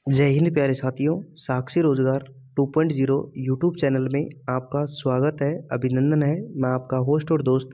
जय हिंद प्यारे साथियों। साक्षी रोजगार 2.0 यूट्यूब चैनल में आपका स्वागत है, अभिनंदन है। मैं आपका होस्ट और दोस्त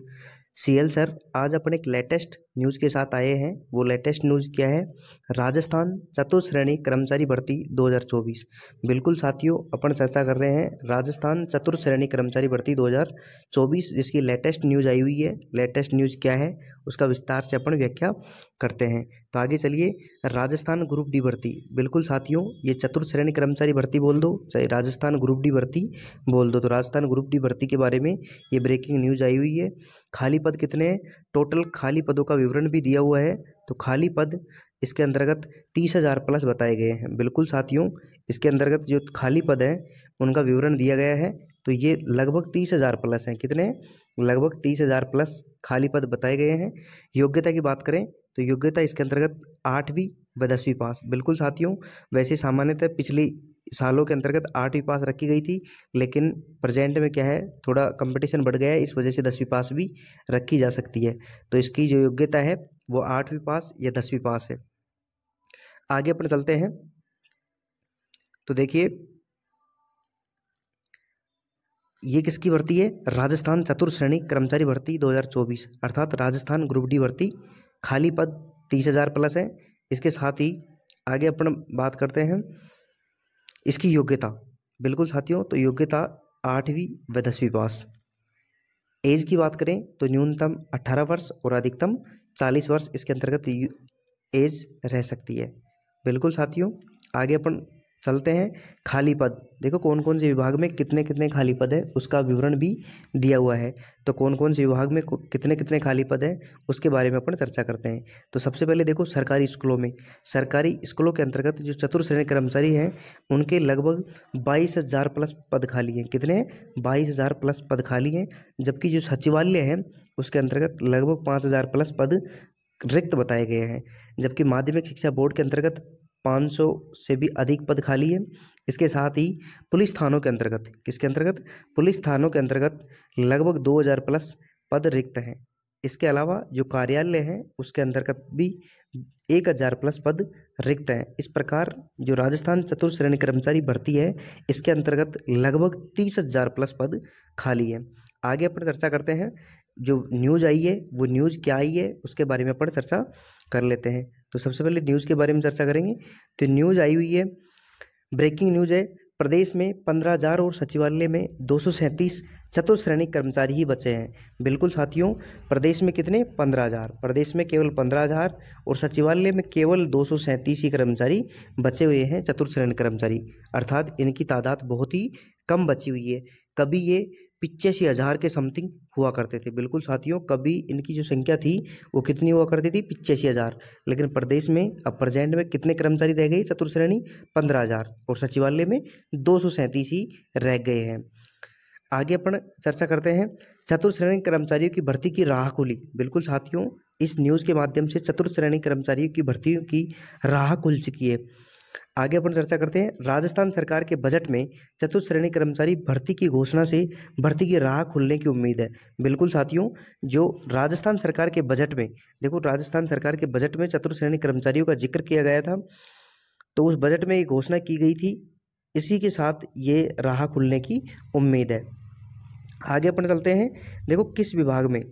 सीएल सर आज अपन एक लेटेस्ट न्यूज़ के साथ आए हैं। वो लेटेस्ट न्यूज़ क्या है? राजस्थान चतुर्श्रेणी कर्मचारी भर्ती 2024। बिल्कुल साथियों, अपन चर्चा कर रहे हैं राजस्थान चतुर्श्रेणी कर्मचारी भर्ती 2024, जिसकी लेटेस्ट न्यूज़ आई हुई है। लेटेस्ट न्यूज़ क्या है उसका विस्तार से अपन व्याख्या करते हैं। तो आगे चलिए। राजस्थान ग्रुप डी भर्ती, बिल्कुल साथियों, ये चतुर्श्रेणी कर्मचारी भर्ती बोल दो चाहे राजस्थान ग्रुप डी भर्ती बोल दो, तो राजस्थान ग्रुप डी भर्ती के बारे में ये ब्रेकिंग न्यूज़ आई हुई है। खाली पद कितने हैं? टोटल खाली पदों का विवरण भी दिया हुआ है। तो खाली पद इसके अंतर्गत 30,000 प्लस बताए गए हैं। बिल्कुल साथियों, इसके अंतर्गत जो खाली पद हैं उनका विवरण दिया गया है। तो ये लगभग 30,000 प्लस हैं। कितने? लगभग 30,000 प्लस खाली पद बताए गए हैं। योग्यता की बात करें तो योग्यता इसके अंतर्गत 8वीं व 10वीं पास। बिल्कुल साथियों, वैसे सामान्यतः पिछली सालों के अंतर्गत 8वीं पास रखी गई थी, लेकिन प्रेजेंट में क्या है, थोड़ा कंपटीशन बढ़ गया है, इस वजह से 10वीं पास भी रखी जा सकती है। तो इसकी जो योग्यता है वो 8वीं पास या 10वीं पास है। आगे अपन चलते हैं। तो देखिए, ये किसकी भर्ती है? राजस्थान चतुर्श्रेणी कर्मचारी भर्ती 2024, अर्थात राजस्थान ग्रुप डी भर्ती। खाली पद 30,000 प्लस है। इसके साथ ही आगे अपन बात करते हैं इसकी योग्यता। बिल्कुल साथियों, तो योग्यता 8वीं व 10वीं पास। एज की बात करें तो न्यूनतम 18 वर्ष और अधिकतम 40 वर्ष इसके अंतर्गत एज रह सकती है। बिल्कुल साथियों, आगे अपन चलते हैं। खाली पद देखो कौन कौन से विभाग में कितने कितने खाली पद है उसका विवरण भी दिया हुआ है। तो कौन कौन से विभाग में कितने कितने खाली पद है उसके बारे में अपन चर्चा करते हैं। तो सबसे पहले देखो, सरकारी स्कूलों में, सरकारी स्कूलों के अंतर्गत जो चतुर्श्रेणी कर्मचारी हैं उनके लगभग 22,000 प्लस पद खाली हैं। कितने हैं? 22,000 प्लस पद खाली हैं। जबकि जो सचिवालय है उसके अंतर्गत लगभग 5,000 प्लस पद रिक्त बताए गए हैं। जबकि माध्यमिक शिक्षा बोर्ड के अंतर्गत 500 से भी अधिक पद खाली है। इसके साथ ही पुलिस थानों के अंतर्गत, किसके अंतर्गत? पुलिस थानों के अंतर्गत लगभग 2,000 प्लस पद रिक्त हैं। इसके अलावा जो कार्यालय है उसके अंतर्गत भी 1,000 प्लस पद रिक्त हैं। इस प्रकार जो राजस्थान चतुर्श्रेणी कर्मचारी भर्ती है इसके अंतर्गत लगभग 30,000 प्लस पद खाली है। आगे अपन चर्चा करते हैं। जो न्यूज़ आई है वो न्यूज़ क्या आई है उसके बारे में अपन चर्चा कर लेते हैं। तो सबसे पहले न्यूज़ के बारे में चर्चा करेंगे। तो न्यूज़ आई हुई है, ब्रेकिंग न्यूज़ है। प्रदेश में 15,000 और सचिवालय में 237 चतुर्श्रेणी कर्मचारी ही बचे हैं। बिल्कुल साथियों, प्रदेश में कितने? 15,000। प्रदेश में केवल 15,000 और सचिवालय में केवल 237 ही कर्मचारी बचे हुए हैं, चतुर्श्रेणी कर्मचारी, अर्थात इनकी तादाद बहुत ही कम बची हुई है। कभी ये 85,000 के समथिंग हुआ करते थे। बिल्कुल साथियों, कभी इनकी जो संख्या थी वो कितनी हुआ करती थी? 85,000। लेकिन प्रदेश में अब प्रेजेंट में कितने कर्मचारी रह गए चतुर्श्रेणी? 15,000 और सचिवालय में 237 ही रह गए हैं। आगे अपन चर्चा करते हैं। चतुर्श्रेणी कर्मचारियों की भर्ती की राह खुली। बिल्कुल साथियों, इस न्यूज़ के माध्यम से चतुर्श्रेणी कर्मचारियों की भर्तियों की राह खुल चुकी है। आगे अपन चर्चा करते हैं। राजस्थान सरकार के बजट में चतुर्श्रेणी कर्मचारी भर्ती की घोषणा से भर्ती की राह खुलने की उम्मीद है। बिल्कुल साथियों, जो राजस्थान सरकार के बजट में, देखो राजस्थान सरकार के बजट में चतुर्श्रेणी कर्मचारियों का जिक्र किया गया था, तो उस बजट में ये घोषणा की गई थी। इसी के साथ ये राह खुलने की उम्मीद है। आगे अपन चलते हैं। देखो किस विभाग में,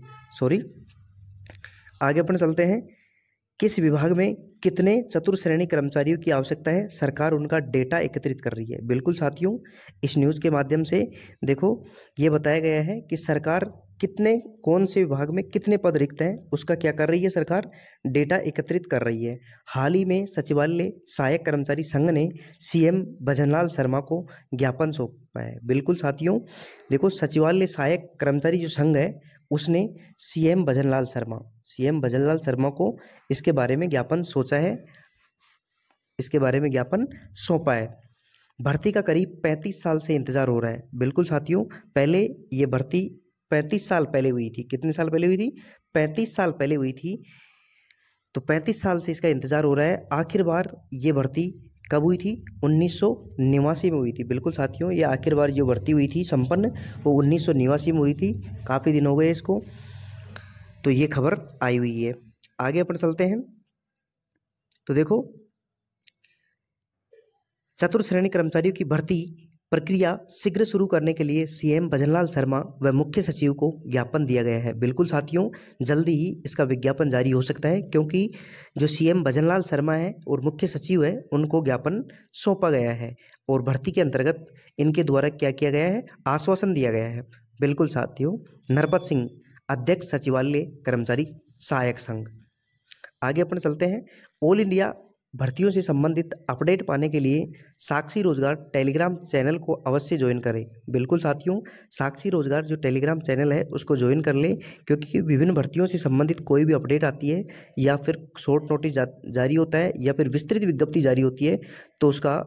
आगे अपन चलते हैं। किस विभाग में कितने चतुर्श्रेणी कर्मचारियों की आवश्यकता है, सरकार उनका डेटा एकत्रित कर रही है। बिल्कुल साथियों, इस न्यूज़ के माध्यम से देखो ये बताया गया है कि सरकार कितने, कौन से विभाग में कितने पद रिक्त हैं उसका क्या कर रही है, सरकार डेटा एकत्रित कर रही है। हाल ही में सचिवालय सहायक कर्मचारी संघ ने सीएम भजनलाल शर्मा को ज्ञापन सौंपा है। बिल्कुल साथियों, देखो सचिवालय सहायक कर्मचारी जो संघ है उसने सीएम भजनलाल शर्मा को इसके बारे में ज्ञापन सोचा है, इसके बारे में ज्ञापन सौंपा है। भर्ती का करीब 35 साल से इंतजार हो रहा है। बिल्कुल साथियों, पहले ये भर्ती 35 साल पहले हुई थी। कितने साल पहले हुई थी? 35 साल पहले हुई थी। तो 35 साल से इसका इंतजार हो रहा है। आखिर बार ये भर्ती कब हुई थी? 1989 में हुई थी। बिल्कुल साथियों, ये आखिर बार जो भर्ती हुई थी संपन्न, वो 1989 में हुई थी। काफ़ी दिन हो गए इसको, तो ये खबर आई हुई है। आगे अपन चलते हैं। तो देखो चतुर्थ श्रेणी कर्मचारियों की भर्ती प्रक्रिया शीघ्र शुरू करने के लिए सीएम भजनलाल शर्मा व मुख्य सचिव को ज्ञापन दिया गया है। बिल्कुल साथियों, जल्दी ही इसका विज्ञापन जारी हो सकता है, क्योंकि जो सीएम भजनलाल शर्मा है और मुख्य सचिव है उनको ज्ञापन सौंपा गया है और भर्ती के अंतर्गत इनके द्वारा क्या किया गया है, आश्वासन दिया गया है। बिल्कुल साथियों, नरपत सिंह, अध्यक्ष सचिवालय कर्मचारी सहायक संघ। आगे अपन चलते हैं। ऑल इंडिया भर्तियों से संबंधित अपडेट पाने के लिए साक्षी रोजगार टेलीग्राम चैनल को अवश्य ज्वाइन करें। बिल्कुल साथियों, साक्षी रोजगार जो टेलीग्राम चैनल है उसको ज्वाइन कर लें, क्योंकि विभिन्न भर्तियों से संबंधित कोई भी अपडेट आती है या फिर शॉर्ट नोटिस जारी होता है या फिर विस्तृत विज्ञप्ति जारी होती है, तो उसका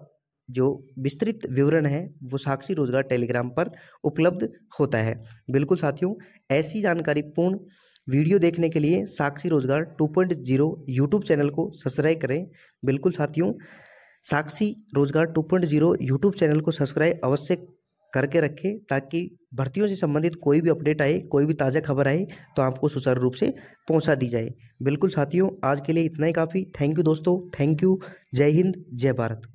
जो विस्तृत विवरण है वो साक्षी रोजगार टेलीग्राम पर उपलब्ध होता है। बिल्कुल साथियों, ऐसी जानकारी पूर्ण वीडियो देखने के लिए साक्षी रोजगार 2.0 यूट्यूब चैनल को सब्सक्राइब करें। बिल्कुल साथियों, साक्षी रोजगार 2.0 यूट्यूब चैनल को सब्सक्राइब अवश्य करके रखें, ताकि भर्तियों से संबंधित कोई भी अपडेट आए, कोई भी ताज़ा खबर आए तो आपको सुचारू रूप से पहुंचा दी जाए। बिल्कुल साथियों, आज के लिए इतना ही काफ़ी। थैंक यू दोस्तों, थैंक यू। जय हिंद, जय भारत।